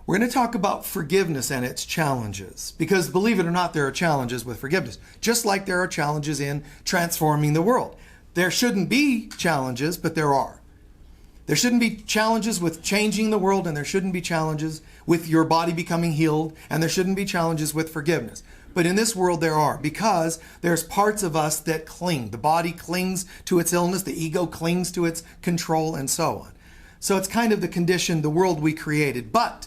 We're going to talk about forgiveness and its challenges. Because believe it or not, there are challenges with forgiveness. Just like there are challenges in transforming the world. There shouldn't be challenges, but there are. There shouldn't be challenges with changing the world, and there shouldn't be challenges with your body becoming healed, and there shouldn't be challenges with forgiveness. But in this world there are, because there's parts of us that cling. The body clings to its illness, the ego clings to its control, and so on. So it's kind of the condition, the world we created. But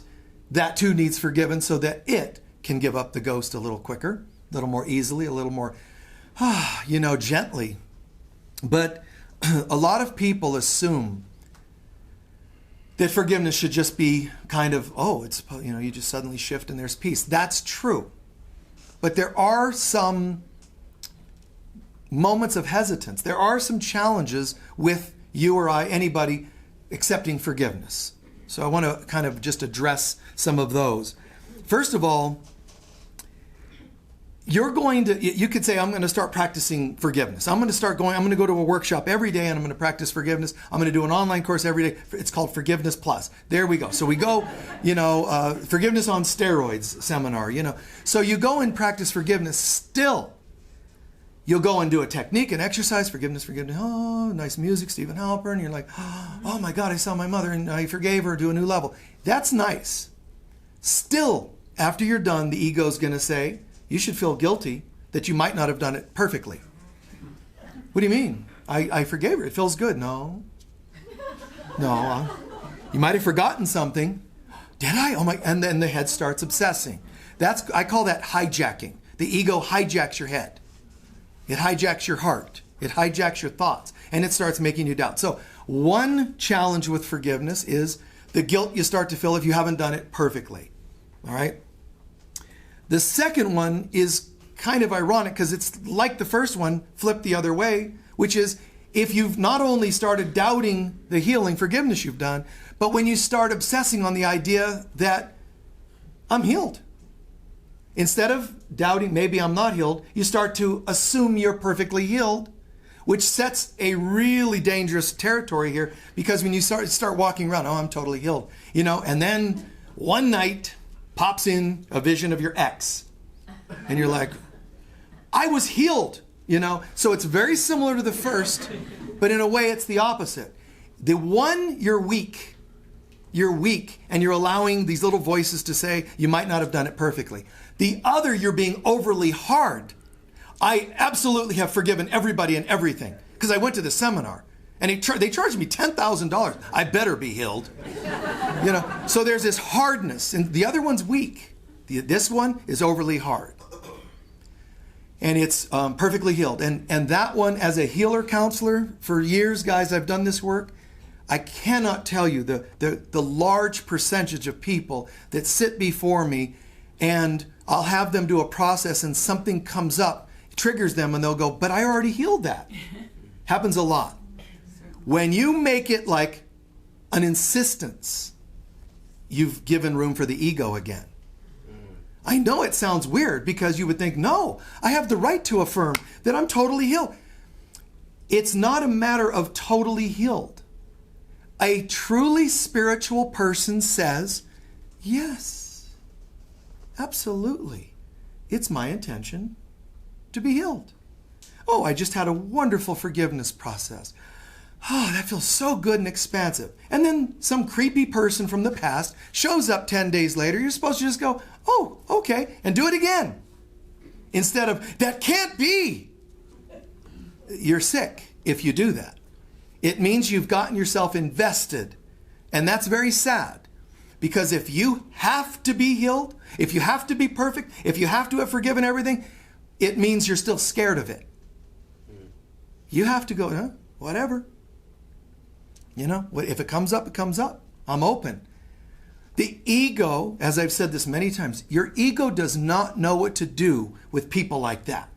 that too needs forgiven so that it can give up the ghost a little quicker, a little more easily, a little more, gently. But a lot of people assume that forgiveness should just be kind of, you just suddenly shift and there's peace. That's true. But there are some moments of hesitance. There are some challenges with you or I, anybody, accepting forgiveness. So I want to kind of just address some of those. First of all, you could say, I'm going to start practicing forgiveness. I'm going to go to a workshop every day and I'm going to practice forgiveness. I'm going to do an online course every day. It's called Forgiveness Plus. There we go. So we go, forgiveness on steroids seminar, So you go and practice forgiveness. Still, you'll go and do a technique, an exercise, forgiveness. Oh, nice music, Stephen Halpern. And you're like, oh my God, I saw my mother and I forgave her to a new level. That's nice. Still, after you're done, the ego's going to say, you should feel guilty that you might not have done it perfectly. What do you mean? I forgave her. It feels good. No. You might have forgotten something. Did I? Oh my! And then the head starts obsessing. I call that hijacking. The ego hijacks your head. It hijacks your heart. It hijacks your thoughts. And it starts making you doubt. So one challenge with forgiveness is the guilt you start to feel if you haven't done it perfectly. All right? The second one is kind of ironic because it's like the first one, flipped the other way, which is if you've not only started doubting the healing, forgiveness you've done, but when you start obsessing on the idea that I'm healed. Instead of doubting maybe I'm not healed, you start to assume you're perfectly healed, which sets a really dangerous territory here because when you start walking around, I'm totally healed, and then one night pops in a vision of your ex. And you're like, I was healed, So it's very similar to the first, but in a way it's the opposite. The one, you're weak, and you're allowing these little voices to say you might not have done it perfectly. The other, you're being overly hard. I absolutely have forgiven everybody and everything because I went to the seminar. And they charged me $10,000. I better be healed. So there's this hardness. And the other one's weak. This one is overly hard. And it's perfectly healed. And that one, as a healer counselor, for years, guys, I've done this work. I cannot tell you the large percentage of people that sit before me and I'll have them do a process and something comes up, triggers them, and they'll go, but I already healed that. Happens a lot. When you make it like an insistence, you've given room for the ego again. I know it sounds weird because you would think, no, I have the right to affirm that I'm totally healed. It's not a matter of totally healed. A truly spiritual person says, yes, absolutely. It's my intention to be healed. Oh, I just had a wonderful forgiveness process. Oh, that feels so good and expansive. And then some creepy person from the past shows up 10 days later. You're supposed to just go, oh, okay, and do it again. Instead of, that can't be. You're sick if you do that. It means you've gotten yourself invested. And that's very sad. Because if you have to be healed, if you have to be perfect, if you have to have forgiven everything, it means you're still scared of it. You have to go, whatever. If it comes up, it comes up. I'm open. The ego, as I've said this many times, your ego does not know what to do with people like that.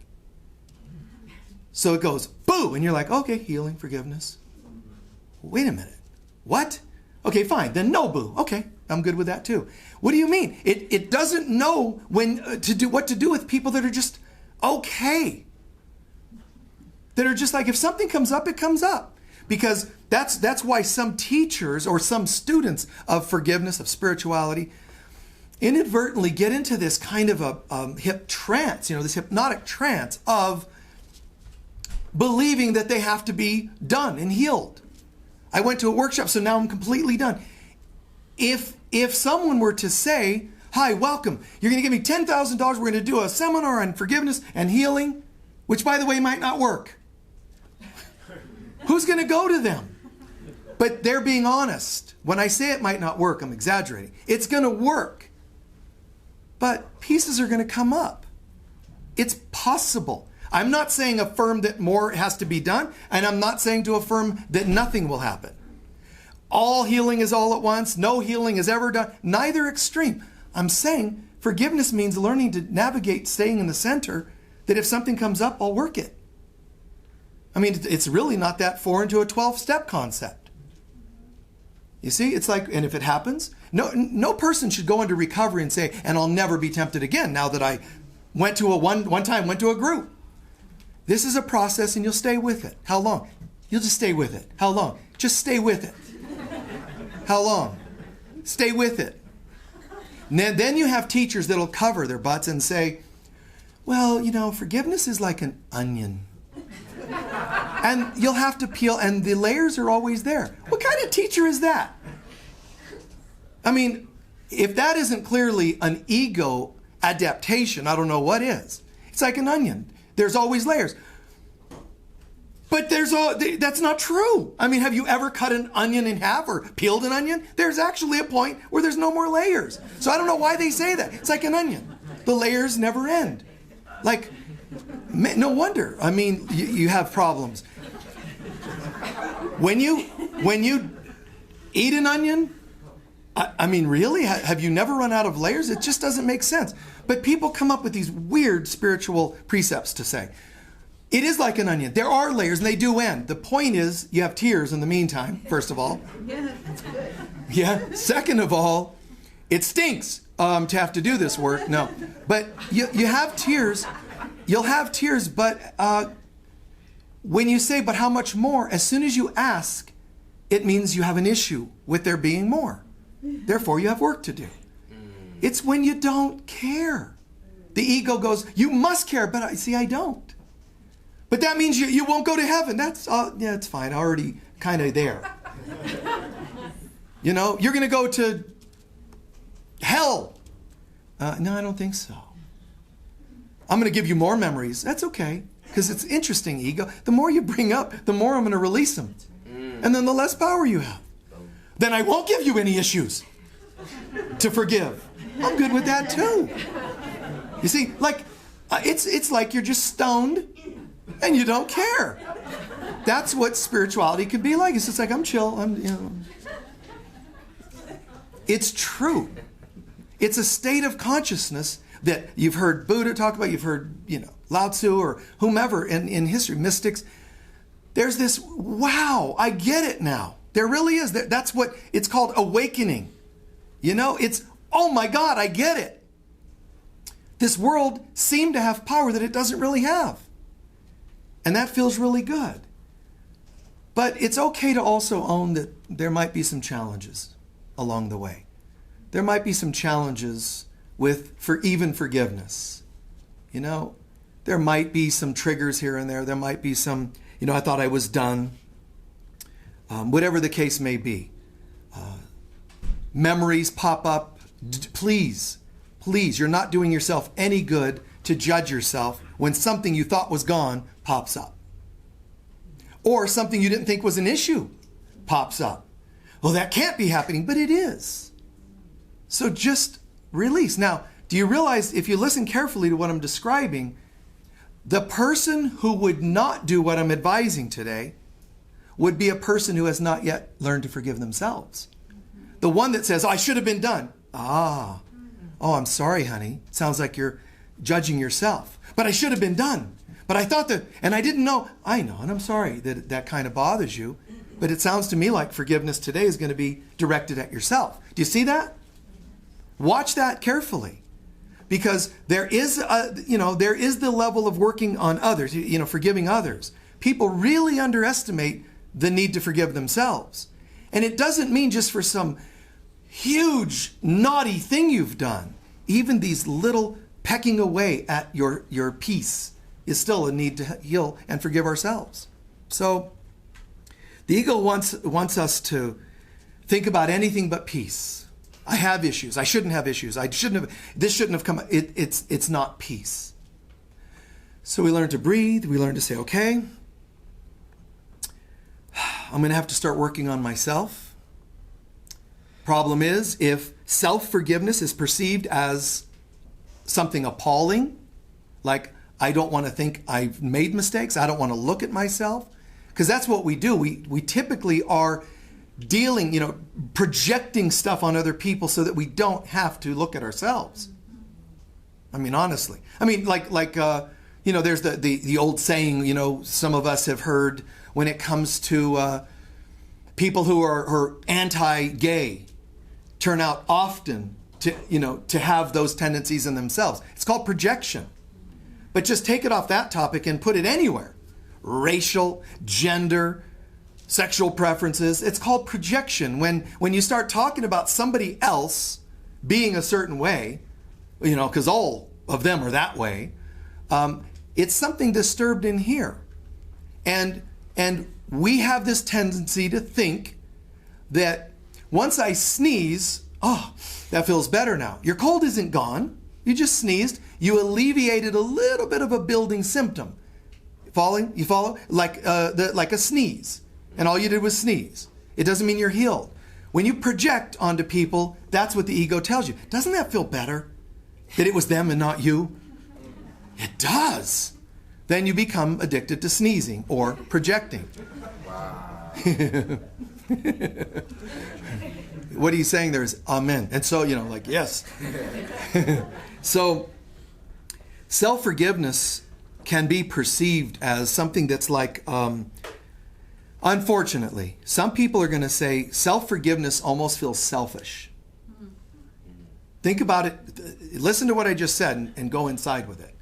So it goes, boo, and you're like, okay, healing, forgiveness. Wait a minute. What? Okay, fine. Then no boo. Okay, I'm good with that too. What do you mean? It doesn't know what to do with people that are just okay. That are just like, if something comes up, it comes up. Because that's why some teachers or some students of forgiveness, of spirituality, inadvertently get into this kind of a trance, this hypnotic trance of believing that they have to be done and healed. I went to a workshop, so now I'm completely done. If someone were to say, hi, welcome, you're going to give me $10,000, we're going to do a seminar on forgiveness and healing, which, by the way, might not work. Who's going to go to them? But they're being honest. When I say it might not work, I'm exaggerating. It's going to work. But pieces are going to come up. It's possible. I'm not saying affirm that more has to be done, and I'm not saying to affirm that nothing will happen. All healing is all at once. No healing is ever done. Neither extreme. I'm saying forgiveness means learning to navigate, staying in the center, that if something comes up, I'll work it. I mean, it's really not that foreign to a 12-step concept. You see, it's like, and if it happens, no person should go into recovery and say, and I'll never be tempted again now that I went to one time went to a group. This is a process and you'll stay with it. How long? You'll just stay with it. How long? Just stay with it. How long? Stay with it. And then you have teachers that'll cover their butts and say, well, forgiveness is like an onion. And you'll have to peel, and the layers are always there. What kind of teacher is that? I mean, if that isn't clearly an ego adaptation, I don't know what is. It's like an onion. There's always layers. But that's not true. I mean, have you ever cut an onion in half or peeled an onion? There's actually a point where there's no more layers. So I don't know why they say that. It's like an onion. The layers never end. Like, no wonder. I mean, you have problems. When you eat an onion, I mean, really? Have you never run out of layers? It just doesn't make sense. But people come up with these weird spiritual precepts to say, it is like an onion. There are layers, and they do end. The point is, you have tears in the meantime, first of all. Yeah, that's good. Yeah. Second of all, it stinks to have to do this work. No. But you have tears. You'll have tears, but when you say, but how much more, as soon as you ask, it means you have an issue with there being more. Therefore, you have work to do. It's when you don't care. The ego goes, you must care, but I don't. But that means you won't go to heaven. Yeah, it's fine. Already kind of there. You're going to go to hell. No, I don't think so. I'm going to give you more memories. That's okay, because it's interesting, ego. The more you bring up, the more I'm going to release them. And then the less power you have. Then I won't give you any issues to forgive. I'm good with that too. You see, like, it's like you're just stoned and you don't care. That's what spirituality could be like. It's just like, I'm chill. It's true. It's a state of consciousness that you've heard Buddha talk about, you've heard, Lao Tzu or whomever in history, mystics. There's this, wow, I get it now. There really is. That's what it's called, awakening. It's, oh my God, I get it. This world seemed to have power that it doesn't really have. And that feels really good. But it's okay to also own that there might be some challenges along the way. There might be some challenges for even forgiveness. There might be some triggers here and there. There might be some, I thought I was done. Whatever the case may be. Memories pop up. Please, you're not doing yourself any good to judge yourself when something you thought was gone pops up. Or something you didn't think was an issue pops up. Well, that can't be happening, but it is. So just release. Now, do you realize if you listen carefully to what I'm describing, the person who would not do what I'm advising today would be a person who has not yet learned to forgive themselves. The one that says, I should have been done. Oh, I'm sorry, honey. Sounds like you're judging yourself. But I should have been done. But I thought that, and I didn't know. I know, and I'm sorry that that kind of bothers you. But it sounds to me like forgiveness today is going to be directed at yourself. Do you see that? Watch that carefully. Because there is the level of working on others, forgiving others. People really underestimate the need to forgive themselves. And it doesn't mean just for some huge naughty thing you've done, even these little pecking away at your peace is still a need to heal and forgive ourselves. So the ego wants us to think about anything but peace. I have issues. I shouldn't have issues. This shouldn't have come. It's not peace. So we learn to breathe. We learn to say, okay, I'm going to have to start working on myself. Problem is, if self-forgiveness is perceived as something appalling, like I don't want to think I've made mistakes, I don't want to look at myself, because that's what we do. We typically are dealing, projecting stuff on other people so that we don't have to look at ourselves. I mean, honestly. I mean, there's the old saying, some of us have heard when it comes to people who are anti-gay turn out often to have those tendencies in themselves. It's called projection. But just take it off that topic and put it anywhere. Racial, gender, sexual preferences. It's called projection. When you start talking about somebody else being a certain way, because all of them are that way, it's something disturbed in here. And we have this tendency to think that once I sneeze, oh, that feels better now. Your cold isn't gone. You just sneezed. You alleviated a little bit of a building symptom. You follow? Like a sneeze. And all you did was sneeze. It doesn't mean you're healed. When you project onto people, that's what the ego tells you. Doesn't that feel better? That it was them and not you? It does. Then you become addicted to sneezing or projecting. Wow. What are you saying there is amen. And so, yes. So, self-forgiveness can be perceived as something that's like, unfortunately, some people are going to say self-forgiveness almost feels selfish. Think about it. Listen to what I just said and go inside with it.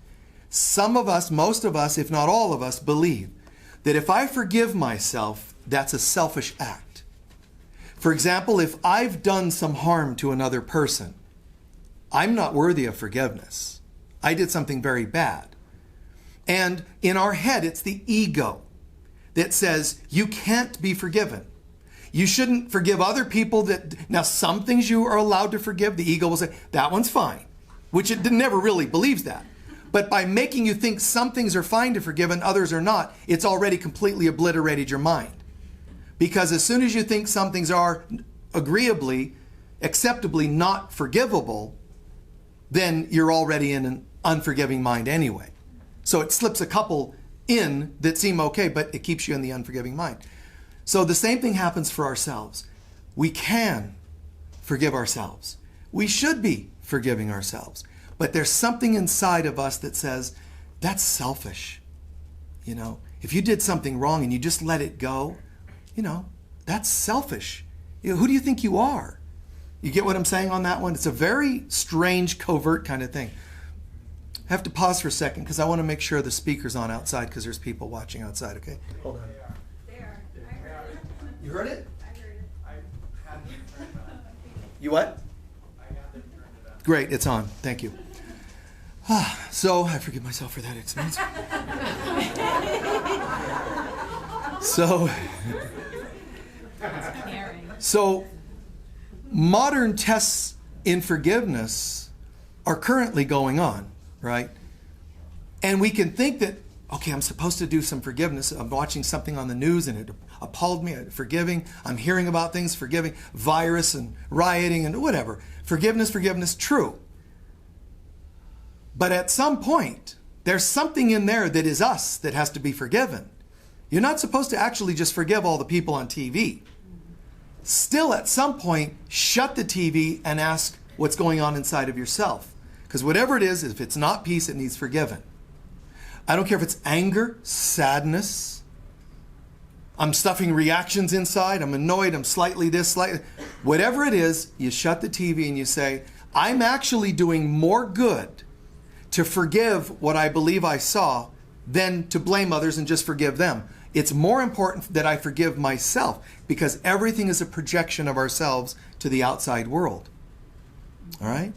Some of us, most of us, if not all of us, believe that if I forgive myself, that's a selfish act. For example, if I've done some harm to another person, I'm not worthy of forgiveness. I did something very bad. And in our head, it's the ego that says you can't be forgiven. You shouldn't forgive other people now some things you are allowed to forgive, the ego will say, that one's fine, which it never really believes that. But by making you think some things are fine to forgive and others are not, it's already completely obliterated your mind. Because as soon as you think some things are agreeably, acceptably not forgivable, then you're already in an unforgiving mind anyway. So it slips a couple in that seem okay, but it keeps you in the unforgiving mind. So the same thing happens for ourselves. We can forgive ourselves. We should be forgiving ourselves. But there's something inside of us that says, that's selfish. If you did something wrong and you just let it go, that's selfish. Who do you think you are? You get what I'm saying on that one? It's a very strange, covert kind of thing. I have to pause for a second because I want to make sure the speaker's on outside because there's people watching outside, okay? Hold on. You heard it? I heard it. I had them turned on. You what? I had them turned it on. Great, it's on. Thank you. So, I forgive myself for that expense. So, modern tests in forgiveness are currently going on, right? And we can think that, okay, I'm supposed to do some forgiveness. I'm watching something on the news and it appalled me, forgiving. I'm hearing about things, forgiving, virus and rioting and whatever. Forgiveness, true. But at some point, there's something in there that is us that has to be forgiven. You're not supposed to actually just forgive all the people on TV. Still, at some point, shut the TV and ask what's going on inside of yourself. Because whatever it is, if it's not peace, it needs forgiven. I don't care if it's anger, sadness, I'm stuffing reactions inside, I'm annoyed, I'm slightly this, slightly... Whatever it is, you shut the TV and you say, I'm actually doing more good to forgive what I believe I saw than to blame others and just forgive them. It's more important that I forgive myself because everything is a projection of ourselves to the outside world. All right?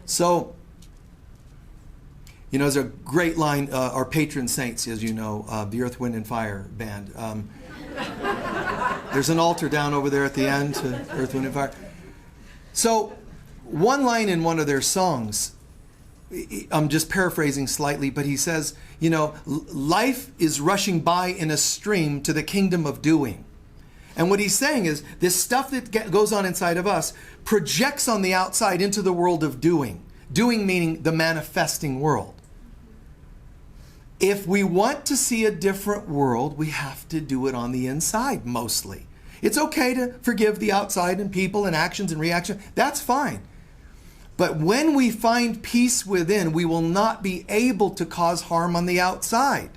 So, there's a great line, our patron saints, as you know, the Earth, Wind, and Fire band. There's an altar down over there at the end to Earth, Wind, and Fire. So, one line in one of their songs, I'm just paraphrasing slightly, but he says, life is rushing by in a stream to the kingdom of doing. And what he's saying is, this stuff that goes on inside of us projects on the outside into the world of doing. Doing meaning the manifesting world. If we want to see a different world, we have to do it on the inside, mostly. It's okay to forgive the outside and people and actions and reactions. That's fine. But when we find peace within, we will not be able to cause harm on the outside.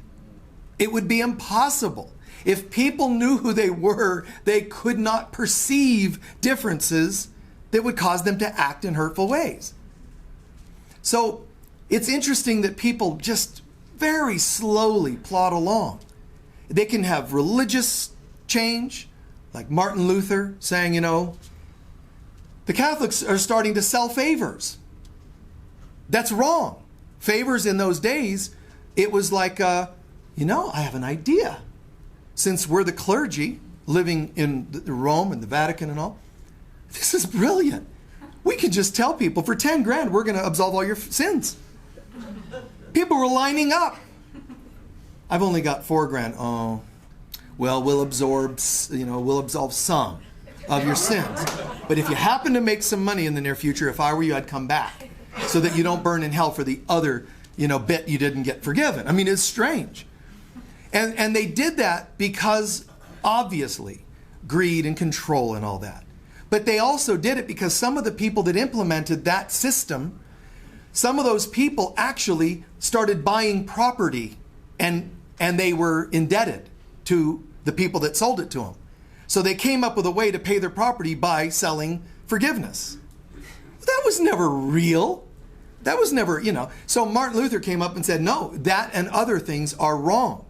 It would be impossible. If people knew who they were, they could not perceive differences that would cause them to act in hurtful ways. So it's interesting that people just very slowly plod along. They can have religious change, like Martin Luther saying, the Catholics are starting to sell favors. That's wrong. Favors in those days, it was like, I have an idea. Since we're the clergy living in Rome and the Vatican and all, this is brilliant. We can just tell people for 10 grand, we're going to absolve all your sins. People were lining up. I've only got 4 grand. Oh, well, we'll absolve some of your sins. But if you happen to make some money in the near future, if I were you, I'd come back so that you don't burn in hell for the other, bit you didn't get forgiven. I mean, it's strange. And they did that because, obviously, greed and control and all that. But they also did it because some of the people that implemented that system, some of those people actually started buying property and they were indebted to the people that sold it to them. So they came up with a way to pay their property by selling forgiveness. That was never real. That was never, So Martin Luther came up and said, no, that and other things are wrong.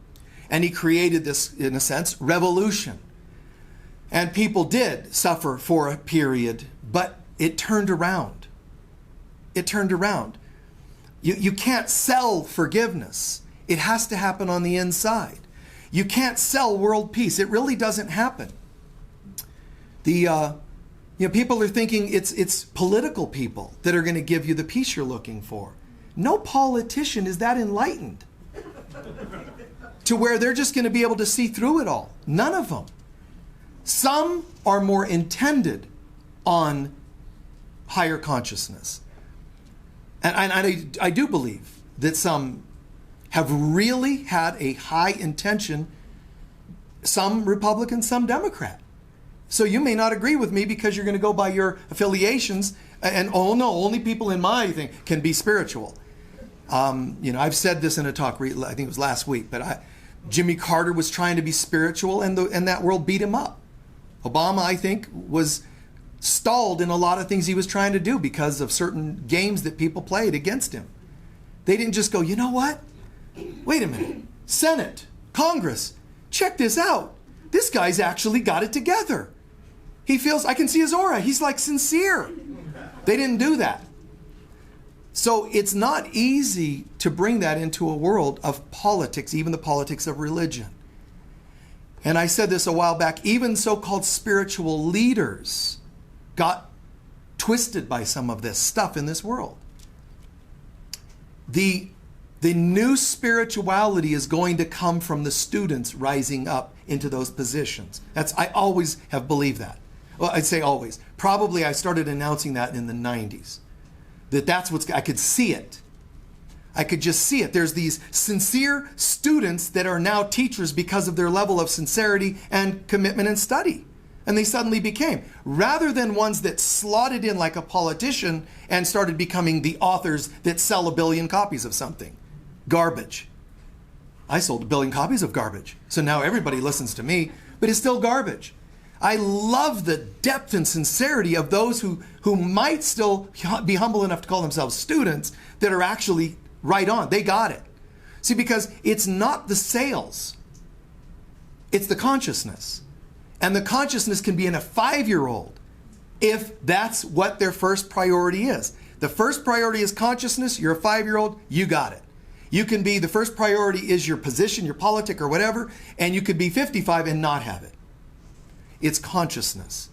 And he created this, in a sense, revolution. And people did suffer for a period, but it turned around. It turned around. You can't sell forgiveness. It has to happen on the inside. You can't sell world peace. It really doesn't happen. People are thinking it's political people that are going to give you the peace you're looking for. No politician is that enlightened to where they're just going to be able to see through it all. None of them. Some are more intended on higher consciousness. And I do believe that some have really had a high intention, some Republican, some Democrat. So you may not agree with me because you're going to go by your affiliations and, oh no, only people in my thing can be spiritual. I've said this in a talk, I think it was last week, but Jimmy Carter was trying to be spiritual and that world beat him up. Obama, I think, was stalled in a lot of things he was trying to do because of certain games that people played against him. They didn't just go, you know what? Wait a minute. Senate, Congress, check this out. This guy's actually got it together. He feels, I can see his aura. He's like sincere. They didn't do that. So it's not easy to bring that into a world of politics, even the politics of religion. And I said this a while back, even so-called spiritual leaders got twisted by some of this stuff in this world. The new spirituality is going to come from the students rising up into those positions. I always have believed that. Well, I'd say always. Probably I started announcing that in the 90s. That's what's, I could see it. I could just see it. There's these sincere students that are now teachers because of their level of sincerity and commitment and study. And they suddenly became, rather than ones that slotted in like a politician and started becoming the authors that sell 1 billion copies of something. Garbage. I sold 1 billion copies of garbage. So now everybody listens to me, but it's still garbage. I love the depth and sincerity of those who might still be humble enough to call themselves students that are actually right on. They got it. See, because it's not the sales. It's the consciousness. And the consciousness can be in a 5-year-old if that's what their first priority is. The first priority is consciousness. You're a 5-year-old, you got it. You can be, the first priority is your position, your politic or whatever, and you could be 55 and not have it. It's consciousness.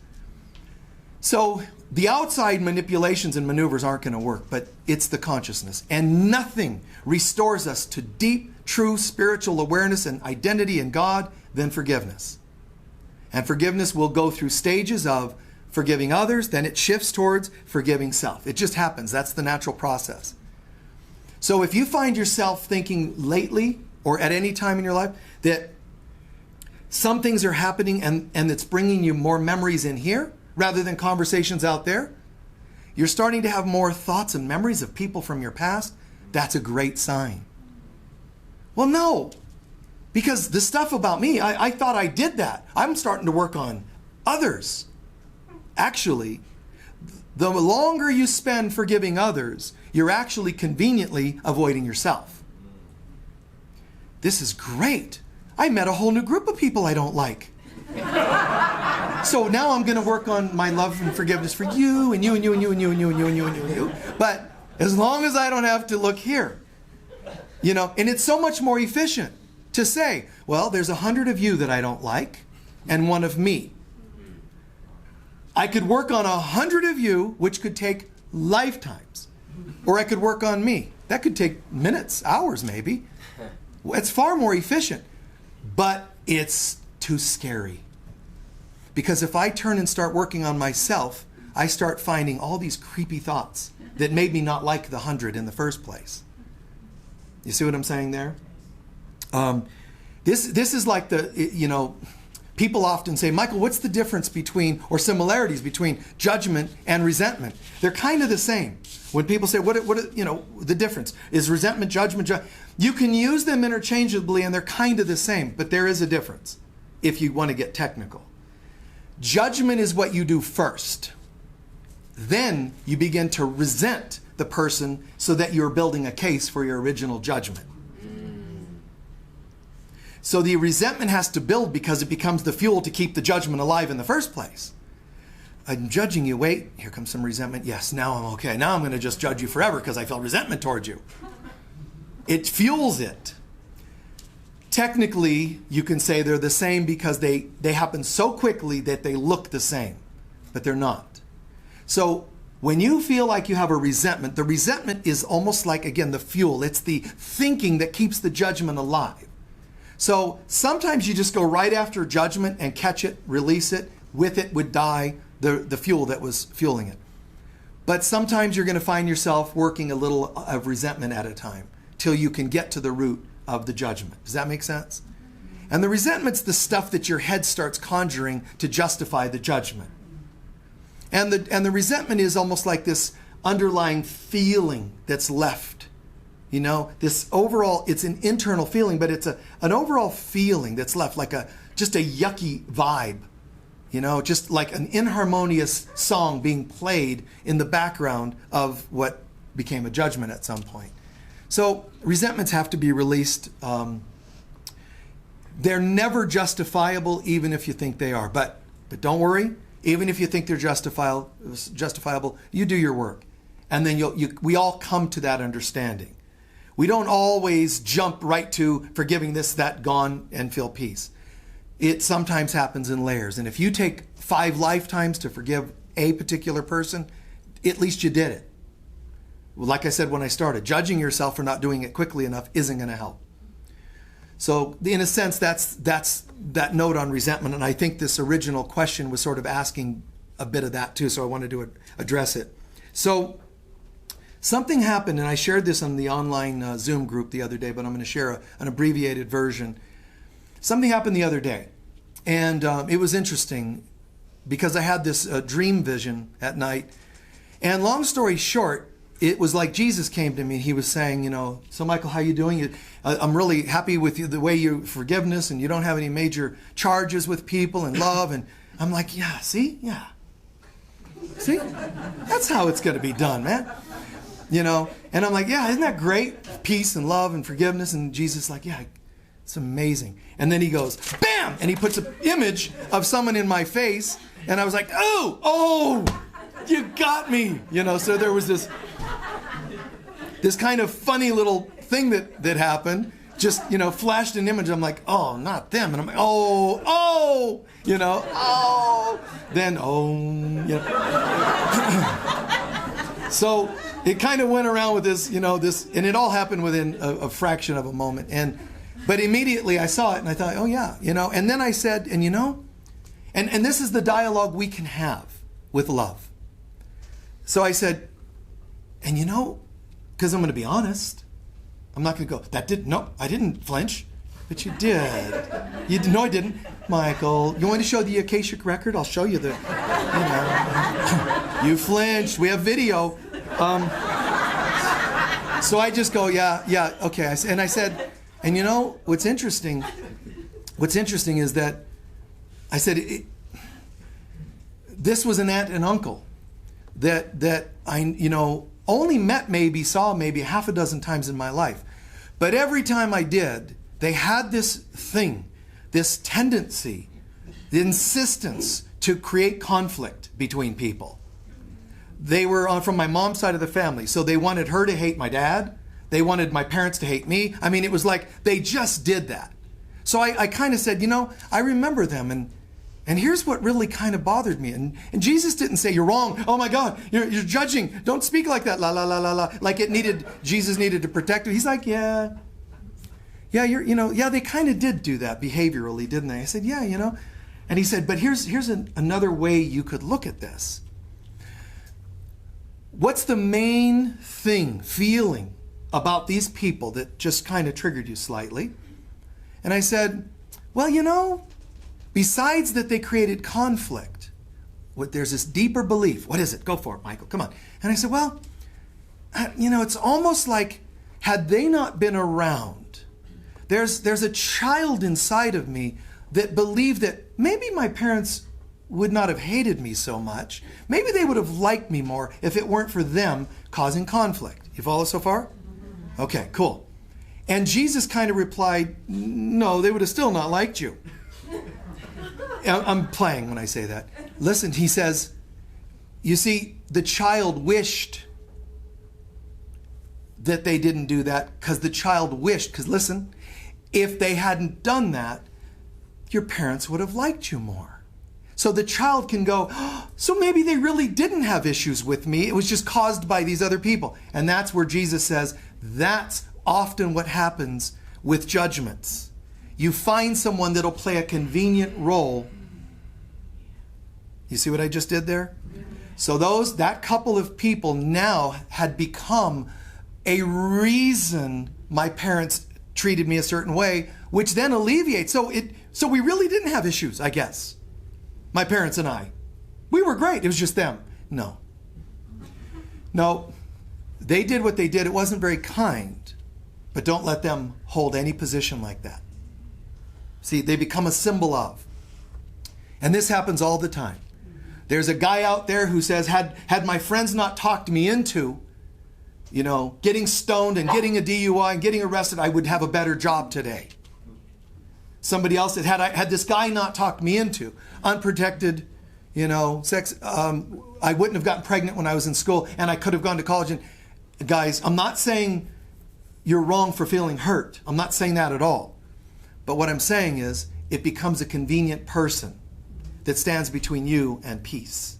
So the outside manipulations and maneuvers aren't going to work, but it's the consciousness. And nothing restores us to deep, true spiritual awareness and identity in God than forgiveness. And forgiveness will go through stages of forgiving others, then it shifts towards forgiving self. It just happens. That's the natural process. So if you find yourself thinking lately or at any time in your life that some things are happening and it's bringing you more memories in here rather than conversations out there, you're starting to have more thoughts and memories of people from your past, that's a great sign. Well, no, because the stuff about me, I thought I did that. I'm starting to work on others. Actually, the longer you spend forgiving others, you're actually conveniently avoiding yourself. This is great. I met a whole new group of people I don't like. So now I'm going to work on my love and forgiveness for you and you and you and you and you and you and you and you and you and you. But as long as I don't have to look here, and it's so much more efficient to say, well, there's 100 of you that I don't like and 1 of me. I could work on 100 of you, which could take lifetimes. Or I could work on me. That could take minutes, hours maybe. It's far more efficient. But it's too scary. Because if I turn and start working on myself, I start finding all these creepy thoughts that made me not like the 100 in the first place. You see what I'm saying there? This is like people often say, Michael, what's the difference between, or similarities between judgment and resentment? They're kind of the same. When people say, what the difference? Is resentment, judgment, you can use them interchangeably and they're kind of the same, but there is a difference if you want to get technical. Judgment is what you do first. Then you begin to resent the person so that you're building a case for your original judgment. So the resentment has to build because it becomes the fuel to keep the judgment alive in the first place. I'm judging you. Wait, here comes some resentment. Yes, now I'm okay. Now I'm going to just judge you forever because I feel resentment towards you. It fuels it. Technically, you can say they're the same because they happen so quickly that they look the same, but they're not. So when you feel like you have a resentment, the resentment is almost like, again, the fuel. It's the thinking that keeps the judgment alive. So sometimes you just go right after judgment and catch it, release it. With it would die the fuel that was fueling it. But sometimes you're going to find yourself working a little of resentment at a time till you can get to the root of the judgment. Does that make sense? And the resentment's the stuff that your head starts conjuring to justify the judgment. And the resentment is almost like this underlying feeling that's left. This overall, it's an internal feeling, but it's an overall feeling that's left, like just a yucky vibe. Just like an inharmonious song being played in the background of what became a judgment at some point. So resentments have to be released. They're never justifiable, even if you think they are. But don't worry, even if you think they're justifiable, you do your work. And then we all come to that understanding. We don't always jump right to forgiving this, that, gone, and feel peace. It sometimes happens in layers. And if you take 5 lifetimes to forgive a particular person, at least you did it. Like I said when I started, judging yourself for not doing it quickly enough isn't going to help. So in a sense, that's that note on resentment. And I think this original question was sort of asking a bit of that too. So I wanted to address it. So something happened, and I shared this on the online Zoom group the other day, but I'm going to share an abbreviated version. Something happened the other day, and it was interesting because I had this dream vision at night. And long story short, it was like Jesus came to me. He was saying, so Michael, how you doing? I'm really happy with you, the way you forgiveness, and you don't have any major charges with people and love. And I'm like, yeah, see? Yeah. See? That's how it's going to be done, man. And I'm like, yeah, isn't that great? Peace and love and forgiveness. And Jesus is like, yeah, It's amazing. And then he goes, bam! And he puts an image of someone in my face. And I was like, oh, you got me. So there was this kind of funny little thing that happened. Just, flashed an image. I'm like, oh, not them. And I'm like, oh. Then, So it kind of went around with this, and it all happened within a fraction of a moment. But immediately I saw it and I thought, oh yeah, and then I said, and this is the dialogue we can have with love. So I said, and because I'm going to be honest, I'm not going to go, no, I didn't flinch, but you did. No, I didn't. Michael, you want to show the Akashic record? I'll show you you flinched. We have video. So I just go, yeah, okay. I said, and what's interesting is that I said, this was an aunt and uncle that I, only saw maybe half a dozen times in my life. But every time I did, they had this thing, this tendency, the insistence to create conflict between people. They were from my mom's side of the family, so they wanted her to hate my dad. They wanted my parents to hate me. I mean, it was like they just did that. So I kind of said, I remember them, and here's what really kind of bothered me. And Jesus didn't say, you're wrong. Oh my God, you're judging. Don't speak like that. La la la la la. Like Jesus needed to protect him. He's like, yeah, they kind of did do that behaviorally, didn't they? I said, yeah, And he said, but here's another way you could look at this. What's the main feeling about these people that just kind of triggered you slightly? And I said, well, besides that they created conflict, there's this deeper belief. What is it? Go for it, Michael. Come on. And I said, well, it's almost like had they not been around, there's a child inside of me that believed that maybe my parents would not have hated me so much. Maybe they would have liked me more if it weren't for them causing conflict. You follow so far? Okay, cool. And Jesus kind of replied, no, they would have still not liked you. I'm playing when I say that. Listen, he says, you see, the child wished that they didn't do that because the child wished, because listen, if they hadn't done that, your parents would have liked you more. So the child can go, so maybe they really didn't have issues with me. It was just caused by these other people. And that's where Jesus says, that's often what happens with judgments. You find someone that'll play a convenient role. You see what I just did there? So that couple of people now had become a reason my parents treated me a certain way, which then alleviates. So we really didn't have issues, I guess. My parents and I. We were great. It was just them. No, they did what they did. It wasn't very kind, but don't let them hold any position like that. See, they become a symbol of. And this happens all the time. There's a guy out there who says, had my friends not talked me into, getting stoned and getting a DUI and getting arrested, I would have a better job today. Somebody else that had this guy not talked me into unprotected, sex. I wouldn't have gotten pregnant when I was in school, and I could have gone to college. And guys, I'm not saying you're wrong for feeling hurt. I'm not saying that at all. But what I'm saying is it becomes a convenient person that stands between you and peace.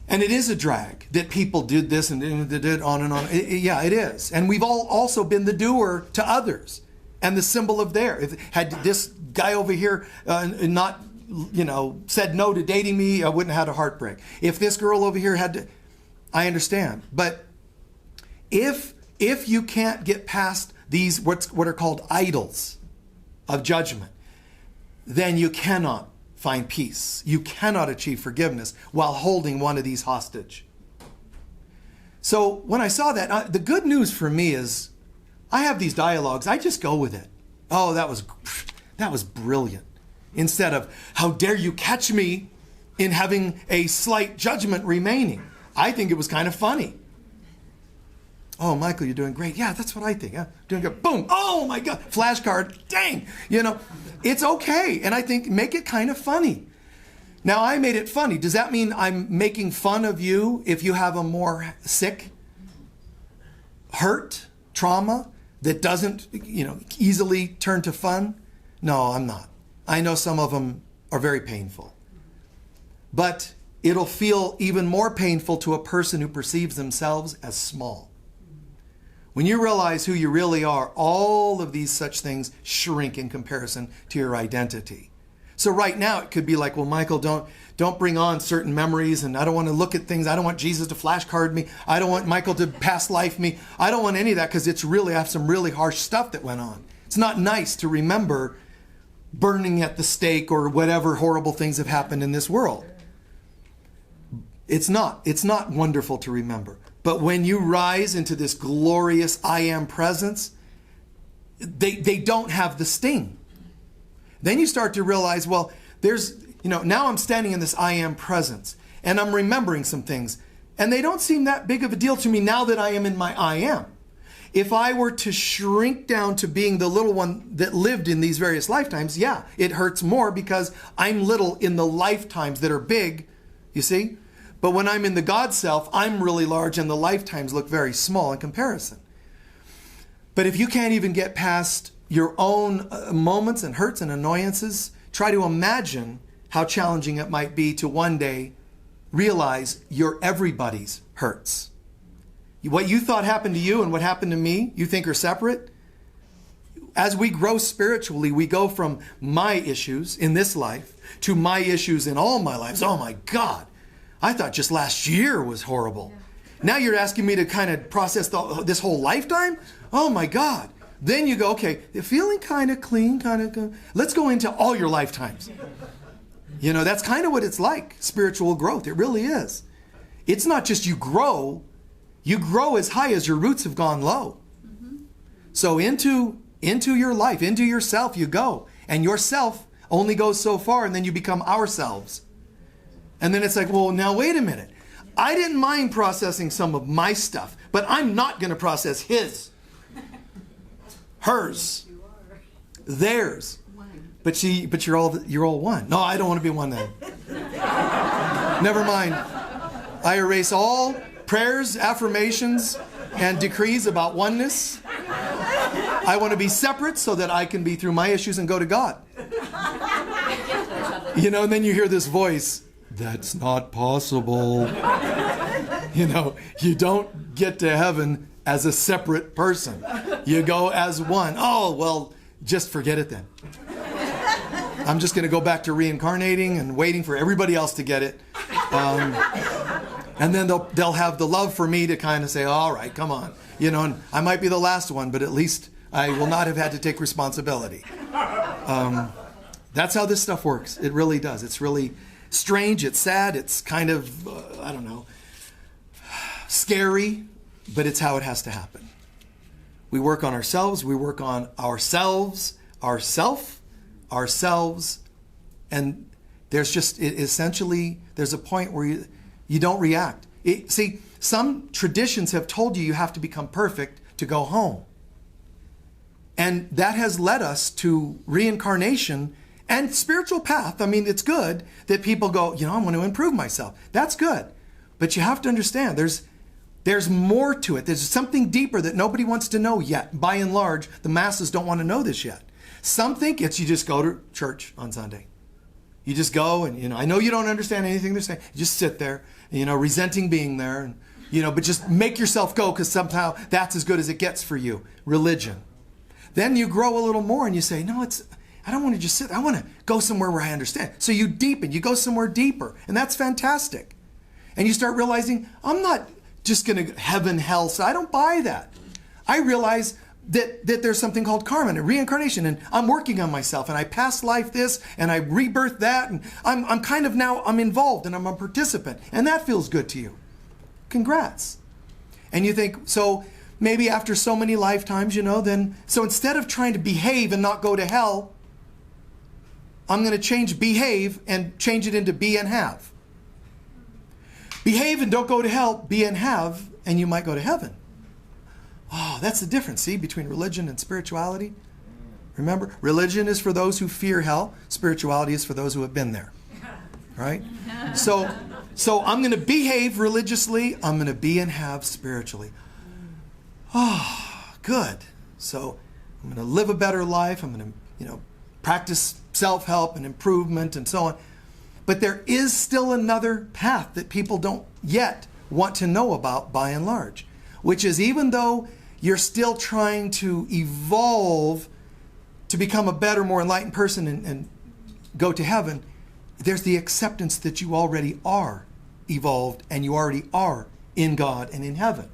And it is a drag that people did this and did on and on. Yeah, it is. And we've all also been the doer to others and the symbol of had this guy over here not, said no to dating me, I wouldn't have had a heartbreak. If this girl over here I understand. But if you can't get past these, what are called idols of judgment, then you cannot find peace. You cannot achieve forgiveness while holding one of these hostage. So when I saw that, the good news for me is I have these dialogues. I just go with it. Oh, that was brilliant. Instead of, how dare you catch me in having a slight judgment remaining. I think it was kind of funny. Oh, Michael, you're doing great. Yeah, that's what I think. Yeah, doing good. Boom. Oh, my God. Flashcard. Dang. It's okay. And I think make it kind of funny. Now, I made it funny. Does that mean I'm making fun of you if you have a more sick, hurt, trauma that doesn't, easily turn to fun? No, I'm not. I know some of them are very painful. But it'll feel even more painful to a person who perceives themselves as small. When you realize who you really are, all of these such things shrink in comparison to your identity. So right now it could be like, well, Michael, don't bring on certain memories, and I don't want to look at things. I don't want Jesus to flashcard me. I don't want Michael to past life me. I don't want any of that because I have some really harsh stuff that went on. It's not nice to remember burning at the stake or whatever horrible things have happened in this world. It's not wonderful to remember. But when you rise into this glorious I am presence, they don't have the sting. Then you start to realize, well, now I'm standing in this I am presence and I'm remembering some things and they don't seem that big of a deal to me now that I am in my I am. If I were to shrink down to being the little one that lived in these various lifetimes, yeah, it hurts more because I'm little in the lifetimes that are big, you see? But when I'm in the God self, I'm really large and the lifetimes look very small in comparison. But if you can't even get past your own moments and hurts and annoyances, try to imagine how challenging it might be to one day realize you're everybody's hurts. What you thought happened to you and what happened to me, you think are separate. As we grow spiritually, we go from my issues in this life to my issues in all my lives. Oh my God, I thought just last year was horrible. Now you're asking me to kind of process this whole lifetime? Oh my God. Then you go, okay, feeling kind of clean, let's go into all your lifetimes. That's kind of what it's like, spiritual growth. It really is. It's not just you grow as high as your roots have gone low. Mm-hmm. So into your life, into yourself you go. And yourself only goes so far and then you become ourselves. And then it's like, well, now wait a minute. I didn't mind processing some of my stuff, but I'm not going to process his. Hers, theirs, but you're all one. No, I don't want to be one then. Never mind. I erase all prayers, affirmations, and decrees about oneness. I want to be separate so that I can be through my issues and go to God. And then you hear this voice, that's not possible. You don't get to heaven as a separate person. You go as one. Oh, well, just forget it then. I'm just going to go back to reincarnating and waiting for everybody else to get it. And then they'll have the love for me to kind of say, all right, come on. And I might be the last one, but at least I will not have had to take responsibility. That's how this stuff works. It really does. It's really strange. It's sad. It's kind of, scary. But it's how it has to happen. We work on ourselves. We work on ourselves, and there's a point where you don't react. See, some traditions have told you have to become perfect to go home. And that has led us to reincarnation and spiritual path. I mean, it's good that people go, I want to improve myself. That's good. But you have to understand, there's more to it. There's something deeper that nobody wants to know yet. By and large, the masses don't want to know this yet. Some think it's you just go to church on Sunday. You just go and, I know you don't understand anything they're saying. You just sit there, resenting being there. And, but just make yourself go because somehow that's as good as it gets for you. Religion. Then you grow a little more and you say, no, I don't want to just sit. I want to go somewhere where I understand. So you deepen. You go somewhere deeper. And that's fantastic. And you start realizing, I'm not just going to heaven, hell. So I don't buy that. I realize that there's something called karma and reincarnation, and I'm working on myself, and I past life this, and I rebirth that, and I'm kind of now, I'm involved, and I'm a participant, and that feels good to you. Congrats. And you think, so maybe after so many lifetimes, so instead of trying to behave and not go to hell, I'm going to change behave and change it into be and have. Behave and don't go to hell, be and have, and you might go to heaven. Oh, that's the difference, see, between religion and spirituality. Remember, religion is for those who fear hell. Spirituality is for those who have been there. Right? So I'm going to behave religiously. I'm going to be and have spiritually. Oh, good. So I'm going to live a better life. I'm going to, practice self-help and improvement and so on. But there is still another path that people don't yet want to know about by and large, which is even though you're still trying to evolve to become a better, more enlightened person and go to heaven, there's the acceptance that you already are evolved and you already are in God and in heaven.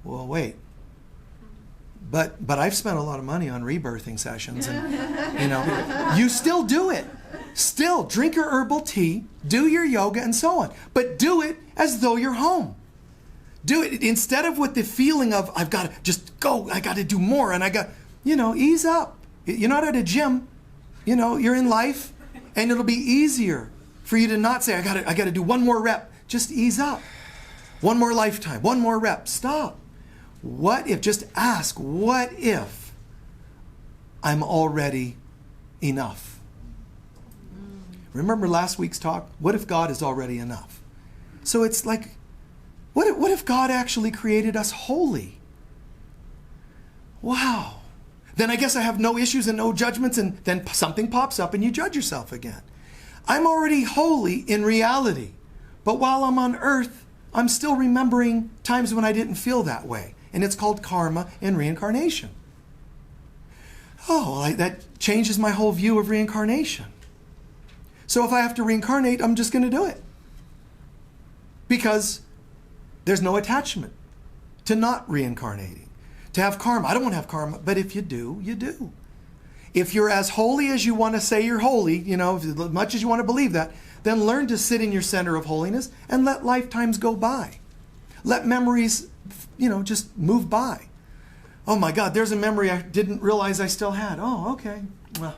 Well, wait. But I've spent a lot of money on rebirthing sessions and, you still do it. Still, drink your herbal tea, do your yoga and so on. But do it as though you're home. Do it instead of with the feeling of, I've got to just go, I got to do more and I got, ease up. You're not at a gym, you're in life and it'll be easier for you to not say, I got to do one more rep. Just ease up. One more lifetime, one more rep. Stop. What if, just ask, what if I'm already enough? Remember last week's talk? What if God is already enough? So it's like, what if God actually created us holy? Wow. Then I guess I have no issues and no judgments, and then something pops up and you judge yourself again. I'm already holy in reality, but while I'm on earth, I'm still remembering times when I didn't feel that way. And it's called karma and reincarnation. Oh, that changes my whole view of reincarnation. So if I have to reincarnate, I'm just going to do it. Because there's no attachment to not reincarnating. To have karma. I don't want to have karma, but if you do, you do. If you're as holy as you want to say you're holy, as much as you want to believe that, then learn to sit in your center of holiness and let lifetimes go by. Let memories, just move by. Oh my God, there's a memory I didn't realize I still had. Oh, okay. Well.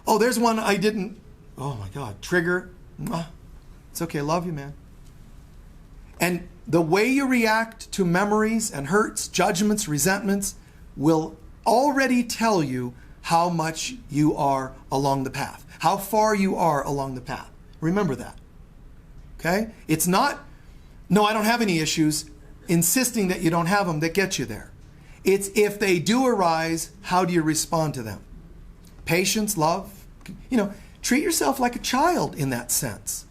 Oh, there's one I didn't, oh my God, trigger. It's okay, love you, man. And the way you react to memories and hurts, judgments, resentments will already tell you how much you are along the path, how far you are along the path. Remember that. Okay? It's not, no, I don't have any issues, insisting that you don't have them that get you there. It's if they do arise, how do you respond to them? Patience, love, treat yourself like a child in that sense.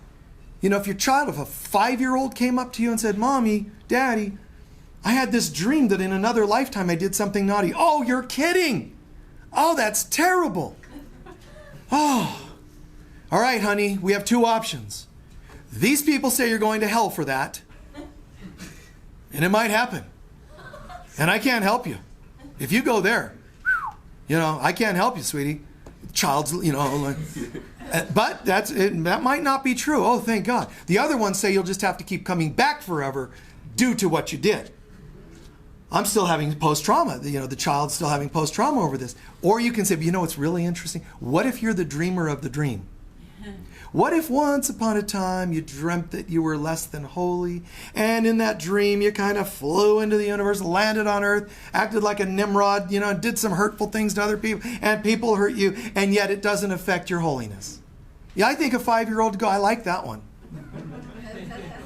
If your child, if a 5-year-old came up to you and said, Mommy, Daddy, I had this dream that in another lifetime I did something naughty. Oh, you're kidding. Oh, that's terrible. Oh, all right, honey, we have 2 options. These people say you're going to hell for that. And it might happen. And I can't help you. If you go there, I can't help you, sweetie. Child's, but that might not be true. Oh, thank God. The other ones say you'll just have to keep coming back forever due to what you did. I'm still having post-trauma. The child's still having post-trauma over this. Or you can say, but it's really interesting. What if you're the dreamer of the dream? What if once upon a time you dreamt that you were less than holy, and in that dream you kind of flew into the universe, landed on earth, acted like a Nimrod, did some hurtful things to other people, and people hurt you, and yet it doesn't affect your holiness? Yeah, I think a 5-year-old would go, I like that one.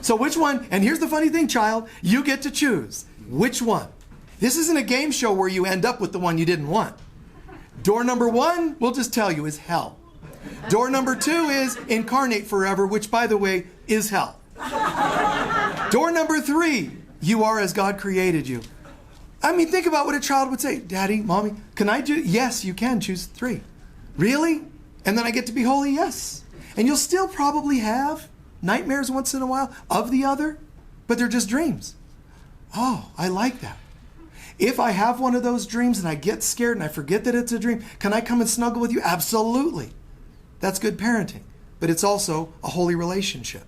So which one? And here's the funny thing, child, you get to choose. Which one? This isn't a game show where you end up with the one you didn't want. Door number 1, we'll just tell you, is hell. Door number 2 is incarnate forever, which, by the way, is hell. Door number 3, you are as God created you. I mean, think about what a child would say. Daddy, Mommy, can I do? Yes, you can. Choose 3. Really? And then I get to be holy? Yes. And you'll still probably have nightmares once in a while of the other, but they're just dreams. Oh, I like that. If I have one of those dreams and I get scared and I forget that it's a dream, can I come and snuggle with you? Absolutely. That's good parenting, but it's also a holy relationship.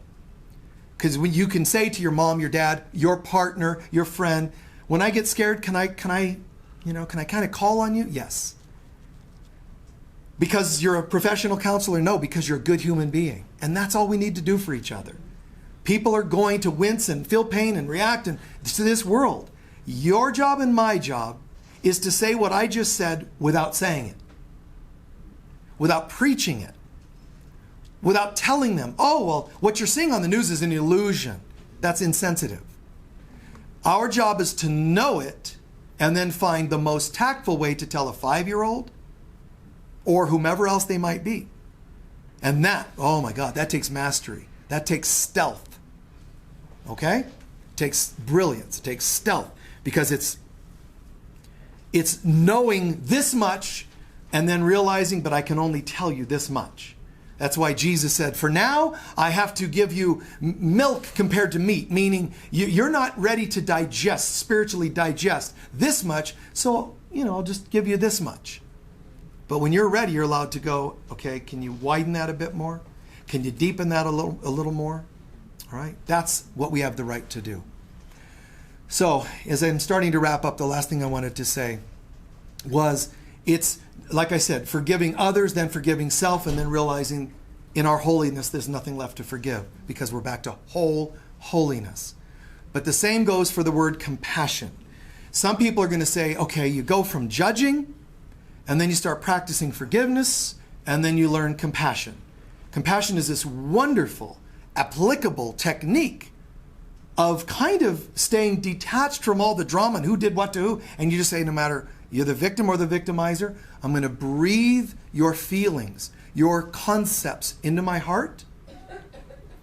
Because when you can say to your mom, your dad, your partner, your friend, when I get scared, can I kind of call on you? Yes. Because you're a professional counselor? No, because you're a good human being. And that's all we need to do for each other. People are going to wince and feel pain and react to this world. Your job and my job is to say what I just said without saying it, without preaching it, without telling them, oh, well, what you're seeing on the news is an illusion. That's insensitive. Our job is to know it and then find the most tactful way to tell a 5-year-old or whomever else they might be. And that, oh my God, that takes mastery. That takes stealth. Okay? It takes brilliance. It takes stealth. Because it's knowing this much and then realizing, but I can only tell you this much. That's why Jesus said, for now, I have to give you milk compared to meat, meaning you're not ready to digest, spiritually digest this much, so, I'll just give you this much. But when you're ready, you're allowed to go, okay, can you widen that a bit more? Can you deepen that a little more? All right? That's what we have the right to do. So, as I'm starting to wrap up, the last thing I wanted to say was, it's, like I said, forgiving others, then forgiving self, and then realizing in our holiness there's nothing left to forgive because we're back to whole holiness. But the same goes for the word compassion. Some people are going to say, okay, you go from judging, and then you start practicing forgiveness, and then you learn compassion. Compassion is this wonderful, applicable technique of kind of staying detached from all the drama and who did what to who, and you just say, no matter you're the victim or the victimizer, I'm going to breathe your feelings, your concepts into my heart,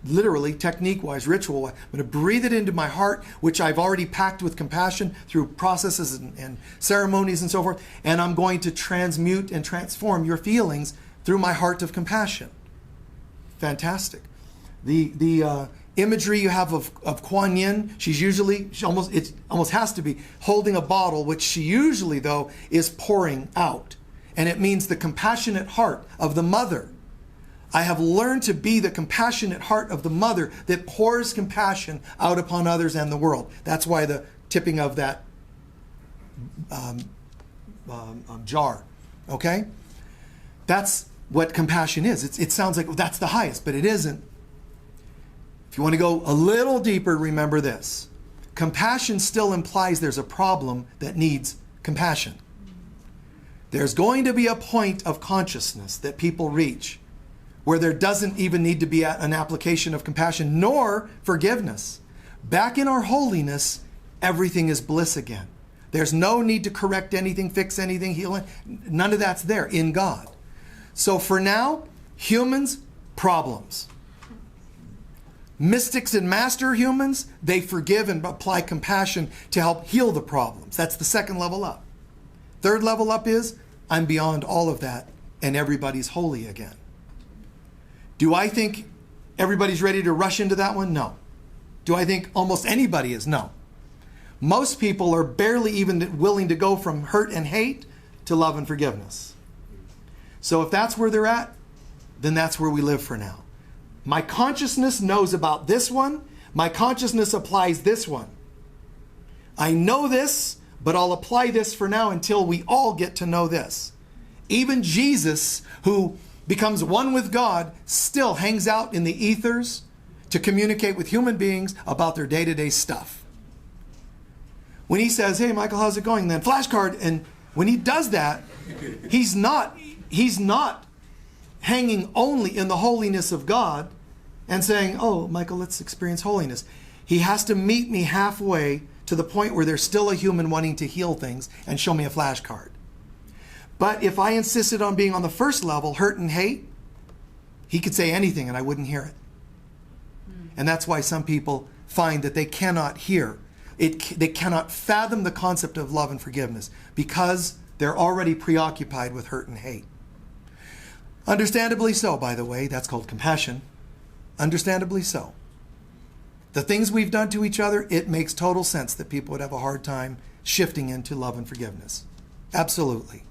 literally, technique-wise, ritual-wise. I'm going to breathe it into my heart, which I've already packed with compassion through processes and ceremonies and so forth, and I'm going to transmute and transform your feelings through my heart of compassion. Fantastic. The imagery you have of Kuan Yin, it almost has to be holding a bottle, which she usually, though, is pouring out. And it means the compassionate heart of the mother. I have learned to be the compassionate heart of the mother that pours compassion out upon others and the world. That's why the tipping of that jar. Okay? That's what compassion is. It sounds like that's the highest, but it isn't. If you want to go a little deeper, remember this. Compassion still implies there's a problem that needs compassion. There's going to be a point of consciousness that people reach where there doesn't even need to be an application of compassion nor forgiveness. Back in our holiness, everything is bliss again. There's no need to correct anything, fix anything, heal. None of that's there in God. So for now, humans, problems. Mystics and master humans, they forgive and apply compassion to help heal the problems. That's the second level up. Third level up is, I'm beyond all of that and everybody's holy again. Do I think everybody's ready to rush into that one? No. Do I think almost anybody is? No. Most people are barely even willing to go from hurt and hate to love and forgiveness. So if that's where they're at, then that's where we live for now. My consciousness knows about this one. My consciousness applies this one. I know this, but I'll apply this for now until we all get to know this. Even Jesus, who becomes one with God, still hangs out in the ethers to communicate with human beings about their day-to-day stuff. When he says, hey, Michael, how's it going? Then flashcard, and when he does that, he's not hanging only in the holiness of God and saying, oh, Michael, let's experience holiness. He has to meet me halfway to the point where there's still a human wanting to heal things and show me a flashcard. But if I insisted on being on the first level, hurt and hate, he could say anything and I wouldn't hear it. And that's why some people find that they cannot hear. They cannot fathom the concept of love and forgiveness because they're already preoccupied with hurt and hate. Understandably so, by the way. That's called compassion. Understandably so. The things we've done to each other, it makes total sense that people would have a hard time shifting into love and forgiveness. Absolutely.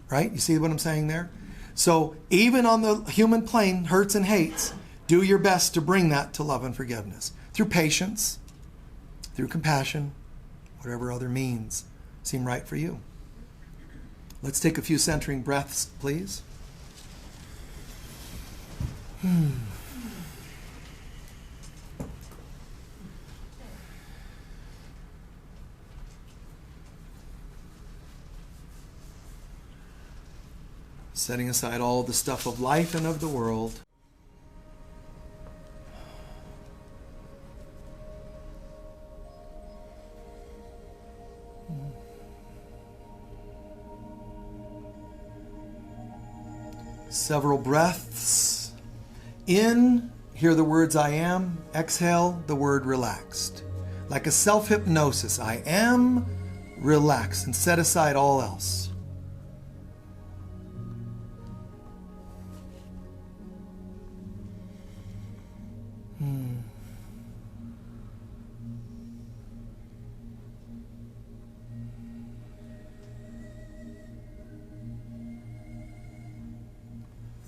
Right? You see what I'm saying there? So even on the human plane, hurts and hates, do your best to bring that to love and forgiveness. Through patience, through compassion, whatever other means seem right for you. Let's take a few centering breaths, please. Setting aside all the stuff of life and of the world. Several breaths. In, hear the words I am. Exhale, the word relaxed. Like a self-hypnosis, I am relaxed, and set aside all else.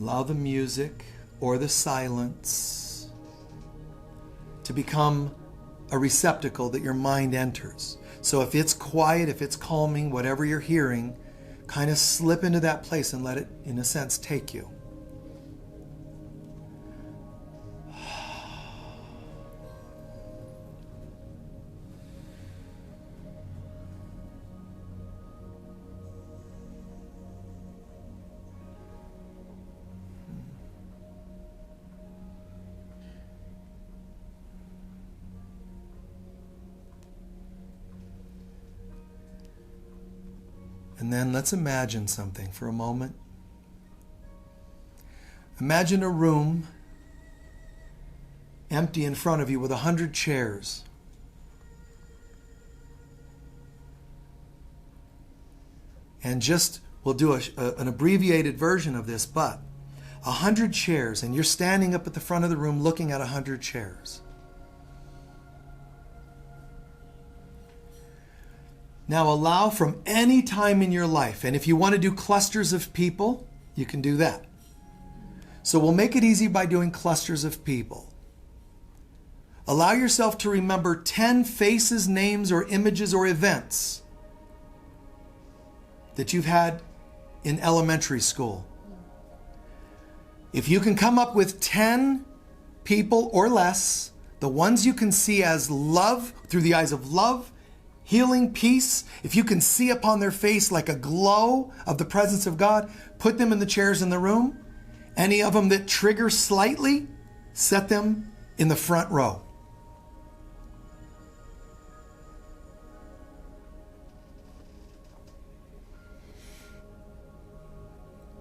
Allow the music or the silence to become a receptacle that your mind enters. So if it's quiet, if it's calming, whatever you're hearing, kind of slip into that place and let it, in a sense, take you. And then let's imagine something for a moment. Imagine a room empty in front of you with 100 chairs. And just, we'll do an abbreviated version of this, but 100 chairs, and you're standing up at the front of the room looking at 100 chairs. Now allow from any time in your life, and if you want to do clusters of people, you can do that. So we'll make it easy by doing clusters of people. Allow yourself to remember 10 faces, names, or images or events that you've had in elementary school. If you can come up with 10 people or less, the ones you can see as love, through the eyes of love, healing, peace, if you can see upon their face like a glow of the presence of God, put them in the chairs in the room. Any of them that trigger slightly, set them in the front row.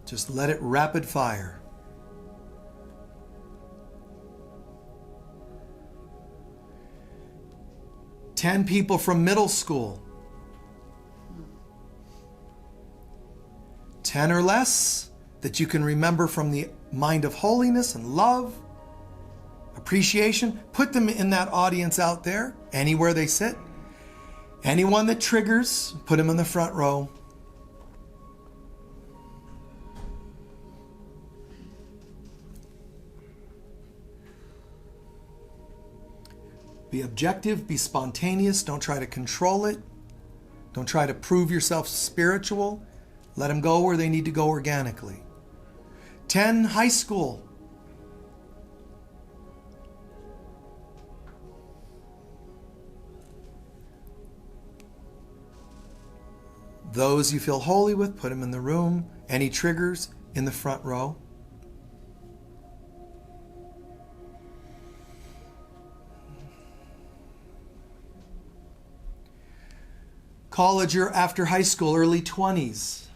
Just let it rapid fire. Ten people from middle school. 10 or less that you can remember from the mind of holiness and love, appreciation. Put them in that audience out there, anywhere they sit. Anyone that triggers, put them in the front row. Be objective, be spontaneous, don't try to control it. Don't try to prove yourself spiritual. Let them go where they need to go organically. 10 high school. Those you feel holy with, put them in the room. Any triggers in the front row. College or after high school, early 20s.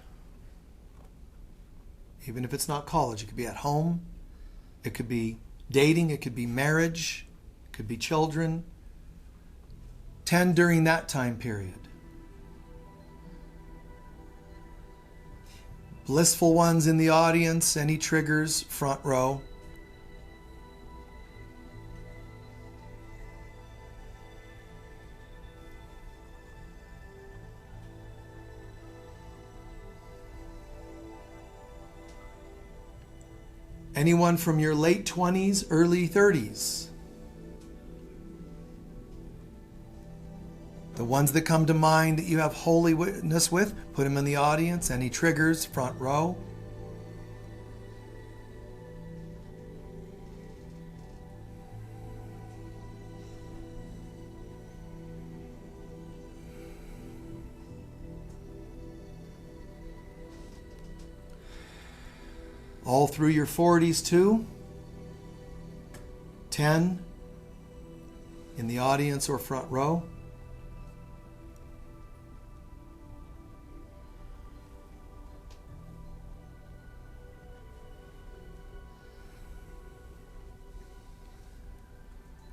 Even if it's not college, it could be at home. It could be dating. It could be marriage. It could be children. 10 during that time period. Blissful ones in the audience. Any triggers, front row. Anyone from your late 20s, early 30s. The ones that come to mind that you have holy witness with, put them in the audience. Any triggers, front row. All through your 40s too. 10 in the audience or front row.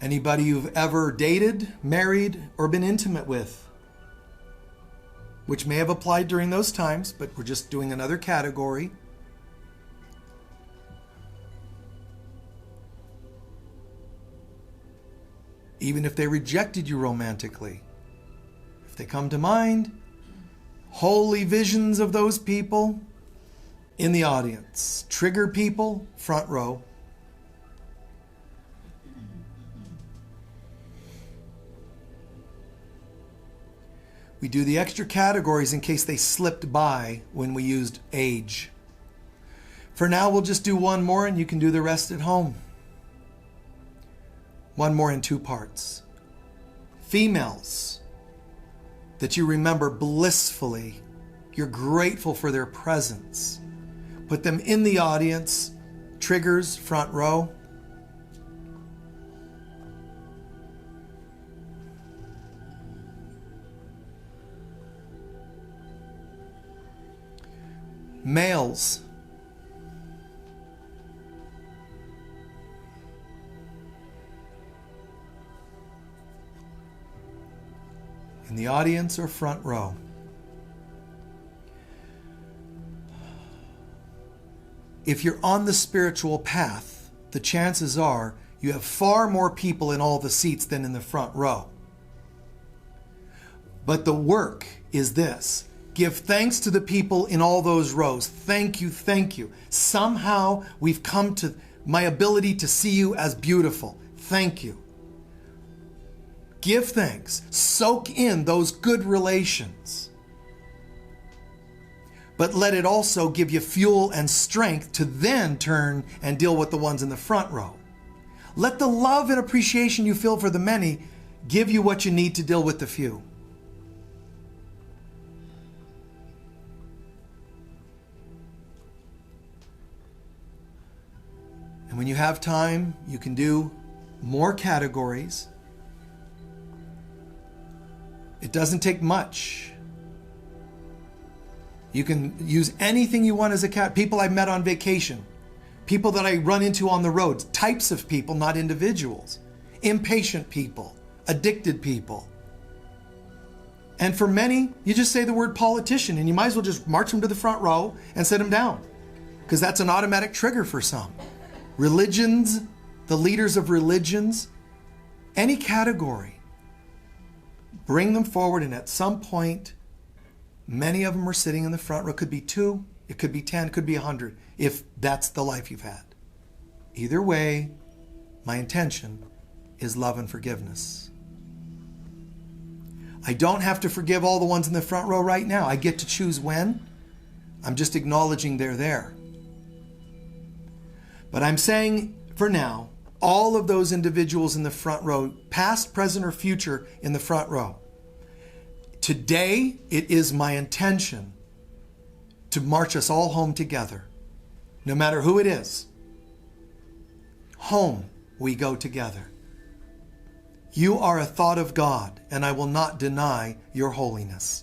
Anybody you've ever dated, married, or been intimate with, which may have applied during those times, but we're just doing another category. Even if they rejected you romantically, if they come to mind, holy visions of those people in the audience. Trigger people, front row. We do the extra categories in case they slipped by when we used age. For now, we'll just do one more and you can do the rest at home. One more in 2 parts. Females that you remember blissfully. You're grateful for their presence. Put them in the audience. Triggers, front row. Males. In the audience or front row. If you're on the spiritual path, the chances are you have far more people in all the seats than in the front row. But the work is this. Give thanks to the people in all those rows. Thank you, thank you. Somehow we've come to my ability to see you as beautiful. Thank you. Give thanks. Soak in those good relations. But let it also give you fuel and strength to then turn and deal with the ones in the front row. Let the love and appreciation you feel for the many give you what you need to deal with the few. And when you have time, you can do more categories. It doesn't take much. You can use anything you want as a cat. People I've met on vacation. People that I run into on the roads. Types of people, not individuals. Impatient people. Addicted people. And for many, you just say the word politician and you might as well just march them to the front row and sit them down. Because that's an automatic trigger for some. Religions, the leaders of religions, any category. Bring them forward, and at some point, many of them are sitting in the front row. It could be 2, it could be 10, it could be 100, if that's the life you've had. Either way, my intention is love and forgiveness. I don't have to forgive all the ones in the front row right now. I get to choose when. I'm just acknowledging they're there. But I'm saying, for now, all of those individuals in the front row, past, present, or future in the front row. Today, it is my intention to march us all home together, no matter who it is. Home we go together. You are a thought of God, and I will not deny your holiness.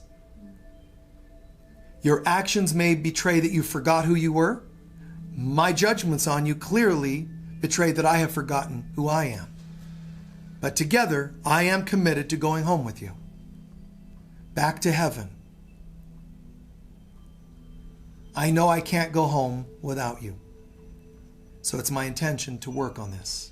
Your actions may betray that you forgot who you were. My judgments on you clearly betray that I have forgotten who I am. But together, I am committed to going home with you. Back to heaven. I know I can't go home without you. So it's my intention to work on this.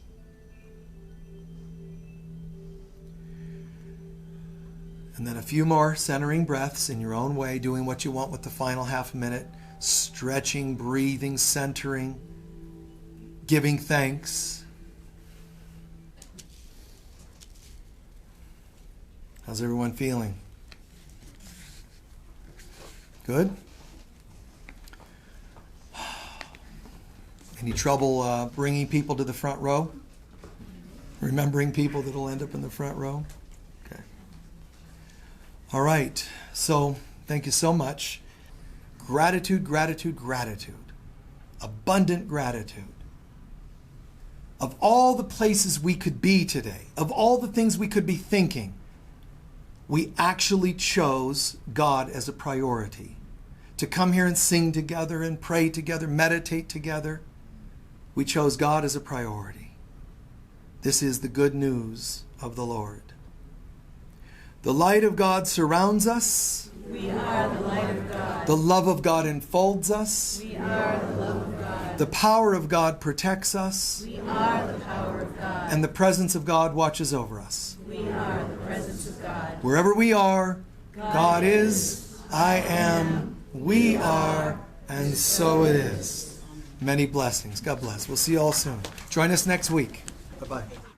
And then a few more centering breaths in your own way, doing what you want with the final half minute. Stretching, breathing, centering, giving thanks. How's everyone feeling? Good? Any trouble bringing people to the front row? Remembering people that will end up in the front row? Okay. All right. So, thank you so much. Gratitude, gratitude, gratitude. abundant gratitude. Of all the places we could be today, of all the things we could be thinking, we actually chose God as a priority. To come here and sing together and pray together, meditate together, we chose God as a priority. This is the good news of the Lord. The light of God surrounds us. We are the light of God. The love of God enfolds us. We are the love of God. The power of God protects us. We are the power of God. And the presence of God watches over us. We are the presence of God. Wherever we are, God is, I am, we are, and so it is. Many blessings. God bless. We'll see you all soon. Join us next week. Bye-bye.